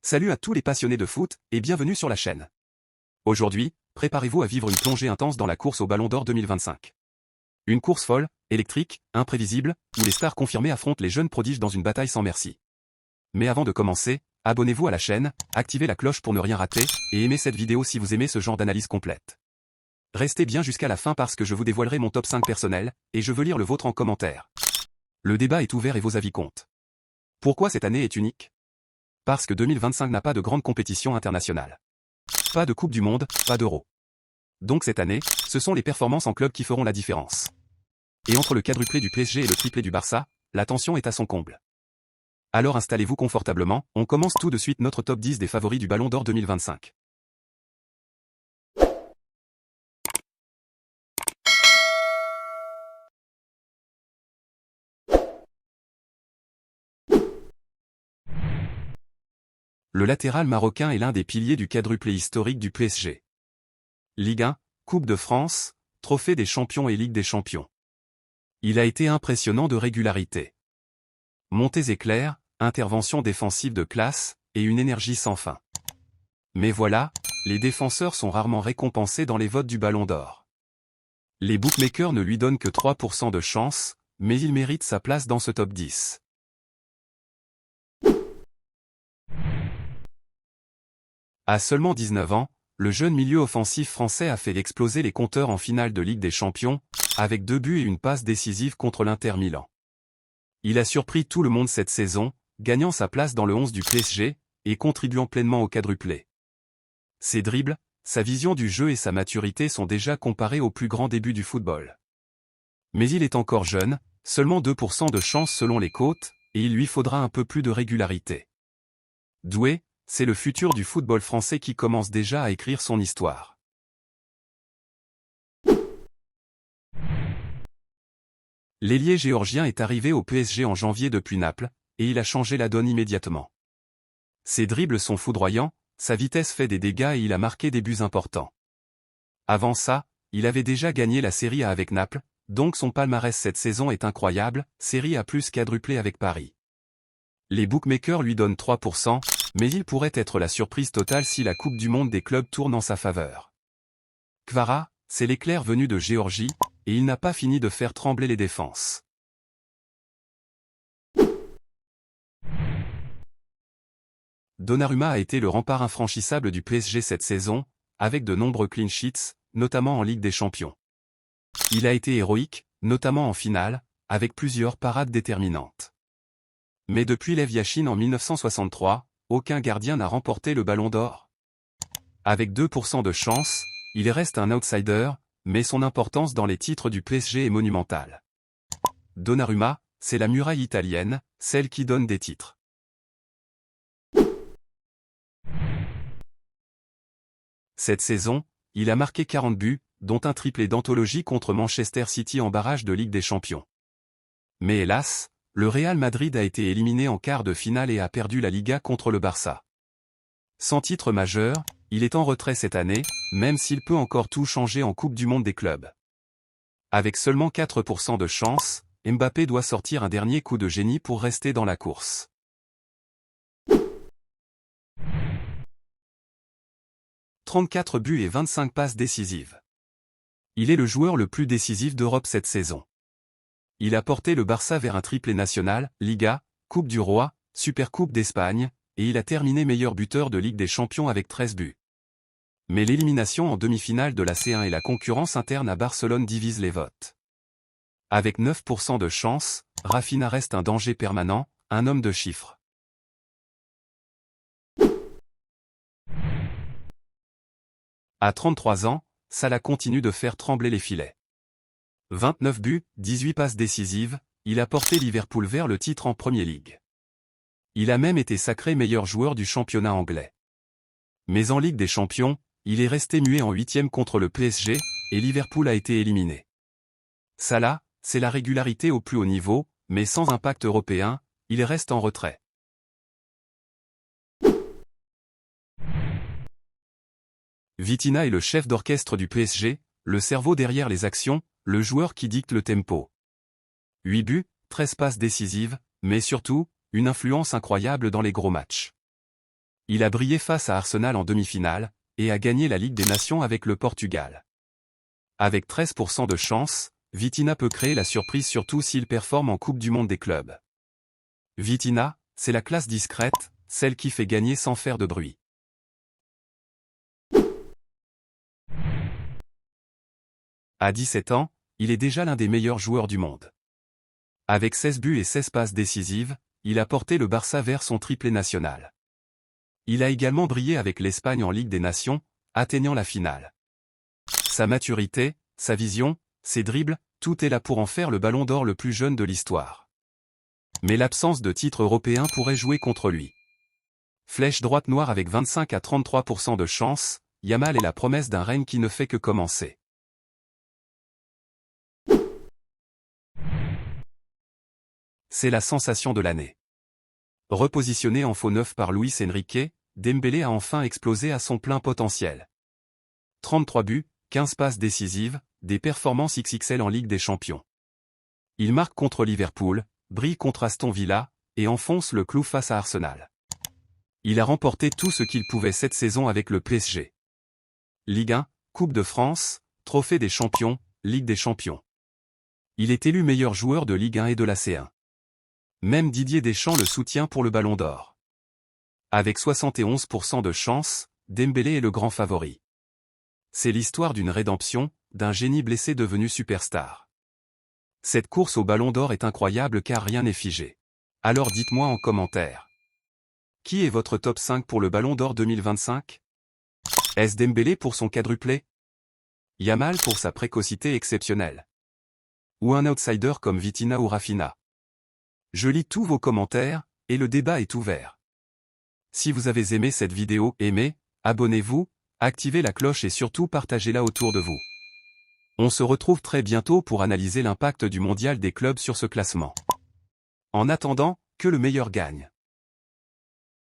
Salut à tous les passionnés de foot et bienvenue sur la chaîne. Aujourd'hui, préparez-vous à vivre une plongée intense dans la course au Ballon d'Or 2025. Une course folle, électrique, imprévisible, où les stars confirmées affrontent les jeunes prodiges dans une bataille sans merci. Mais avant de commencer, abonnez-vous à la chaîne, activez la cloche pour ne rien rater, et aimez cette vidéo si vous aimez ce genre d'analyse complète. Restez bien jusqu'à la fin parce que je vous dévoilerai mon top 5 personnel, et je veux lire le vôtre en commentaire. Le débat est ouvert et vos avis comptent. Pourquoi cette année est unique ? Parce que 2025 n'a pas de grande compétition internationale. Pas de Coupe du Monde, pas d'Euro. Donc cette année, ce sont les performances en club qui feront la différence. Et entre le quadruplé du PSG et le triplé du Barça, la tension est à son comble. Alors installez-vous confortablement, on commence tout de suite notre top 10 des favoris du Ballon d'Or 2025. Le latéral marocain est l'un des piliers du quadruplé historique du PSG. Ligue 1, Coupe de France, Trophée des Champions et Ligue des Champions. Il a été impressionnant de régularité. Montées éclairs, interventions défensives de classe, et une énergie sans fin. Mais voilà, les défenseurs sont rarement récompensés dans les votes du Ballon d'Or. Les bookmakers ne lui donnent que 3% de chance, mais il mérite sa place dans ce top 10. À seulement 19 ans, le jeune milieu offensif français a fait exploser les compteurs en finale de Ligue des Champions, avec 2 buts et une passe décisive contre l'Inter Milan. Il a surpris tout le monde cette saison, gagnant sa place dans le 11 du PSG, et contribuant pleinement au quadruplé. Ses dribbles, sa vision du jeu et sa maturité sont déjà comparés aux plus grands débuts du football. Mais il est encore jeune, seulement 2% de chance selon les cotes, et il lui faudra un peu plus de régularité. Doué, c'est le futur du football français qui commence déjà à écrire son histoire. L'ailier géorgien est arrivé au PSG en janvier depuis Naples, et il a changé la donne immédiatement. Ses dribbles sont foudroyants, sa vitesse fait des dégâts et il a marqué des buts importants. Avant ça, il avait déjà gagné la Serie A avec Naples, donc son palmarès cette saison est incroyable, Serie A plus quadruplé avec Paris. Les bookmakers lui donnent 3%, mais il pourrait être la surprise totale si la Coupe du Monde des clubs tourne en sa faveur. Kvara, c'est l'éclair venu de Géorgie, et il n'a pas fini de faire trembler les défenses. Donnarumma a été le rempart infranchissable du PSG cette saison, avec de nombreux clean sheets, notamment en Ligue des Champions. Il a été héroïque, notamment en finale, avec plusieurs parades déterminantes. Mais depuis Lev Yachine en 1963, aucun gardien n'a remporté le Ballon d'Or. Avec 2% de chance, il reste un outsider, mais son importance dans les titres du PSG est monumentale. Donnarumma, c'est la muraille italienne, celle qui donne des titres. Cette saison, il a marqué 40 buts, dont un triplé d'anthologie contre Manchester City en barrage de Ligue des Champions. Mais hélas, le Real Madrid a été éliminé en quart de finale et a perdu la Liga contre le Barça. Sans titre majeur, il est en retrait cette année, même s'il peut encore tout changer en Coupe du Monde des clubs. Avec seulement 4% de chance, Mbappé doit sortir un dernier coup de génie pour rester dans la course. « 34 buts et 25 passes décisives. Il est le joueur le plus décisif d'Europe cette saison. Il a porté le Barça vers un triplé national, Liga, Coupe du Roi, Supercoupe d'Espagne, et il a terminé meilleur buteur de Ligue des Champions avec 13 buts. Mais l'élimination en demi-finale de la C1 et la concurrence interne à Barcelone divisent les votes. Avec 9% de chance, Rafinha reste un danger permanent, un homme de chiffres. À 33 ans, Salah continue de faire trembler les filets. 29 buts, 18 passes décisives, il a porté Liverpool vers le titre en Premier League. Il a même été sacré meilleur joueur du championnat anglais. Mais en Ligue des Champions, il est resté muet en 8e contre le PSG, et Liverpool a été éliminé. Salah, c'est la régularité au plus haut niveau, mais sans impact européen, il reste en retrait. Vitinha est le chef d'orchestre du PSG, le cerveau derrière les actions, le joueur qui dicte le tempo. 8 buts, 13 passes décisives, mais surtout, une influence incroyable dans les gros matchs. Il a brillé face à Arsenal en demi-finale, et a gagné la Ligue des Nations avec le Portugal. Avec 13% de chance, Vitinha peut créer la surprise surtout s'il performe en Coupe du Monde des clubs. Vitinha, c'est la classe discrète, celle qui fait gagner sans faire de bruit. À 17 ans, il est déjà l'un des meilleurs joueurs du monde. Avec 16 buts et 16 passes décisives, il a porté le Barça vers son triplé national. Il a également brillé avec l'Espagne en Ligue des Nations, atteignant la finale. Sa maturité, sa vision, ses dribbles, tout est là pour en faire le ballon d'or le plus jeune de l'histoire. Mais l'absence de titre européen pourrait jouer contre lui. Flèche droite noire avec 25 à 33% de chance, Yamal est la promesse d'un règne qui ne fait que commencer. C'est la sensation de l'année. Repositionné en faux neuf par Luis Enrique, Dembélé a enfin explosé à son plein potentiel. 33 buts, 15 passes décisives, des performances XXL en Ligue des Champions. Il marque contre Liverpool, brille contre Aston Villa, et enfonce le clou face à Arsenal. Il a remporté tout ce qu'il pouvait cette saison avec le PSG. Ligue 1, Coupe de France, Trophée des Champions, Ligue des Champions. Il est élu meilleur joueur de Ligue 1 et de la C1. Même Didier Deschamps le soutient pour le Ballon d'Or. Avec 71% de chance, Dembélé est le grand favori. C'est l'histoire d'une rédemption, d'un génie blessé devenu superstar. Cette course au Ballon d'Or est incroyable car rien n'est figé. Alors dites-moi en commentaire. Qui est votre top 5 pour le Ballon d'Or 2025? Est-ce Dembélé pour son quadruplé? Yamal pour sa précocité exceptionnelle? Ou un outsider comme Vitinha ou Raphinha? Je lis tous vos commentaires, et le débat est ouvert. Si vous avez aimé cette vidéo, aimez, abonnez-vous, activez la cloche et surtout partagez-la autour de vous. On se retrouve très bientôt pour analyser l'impact du mondial des clubs sur ce classement. En attendant, que le meilleur gagne.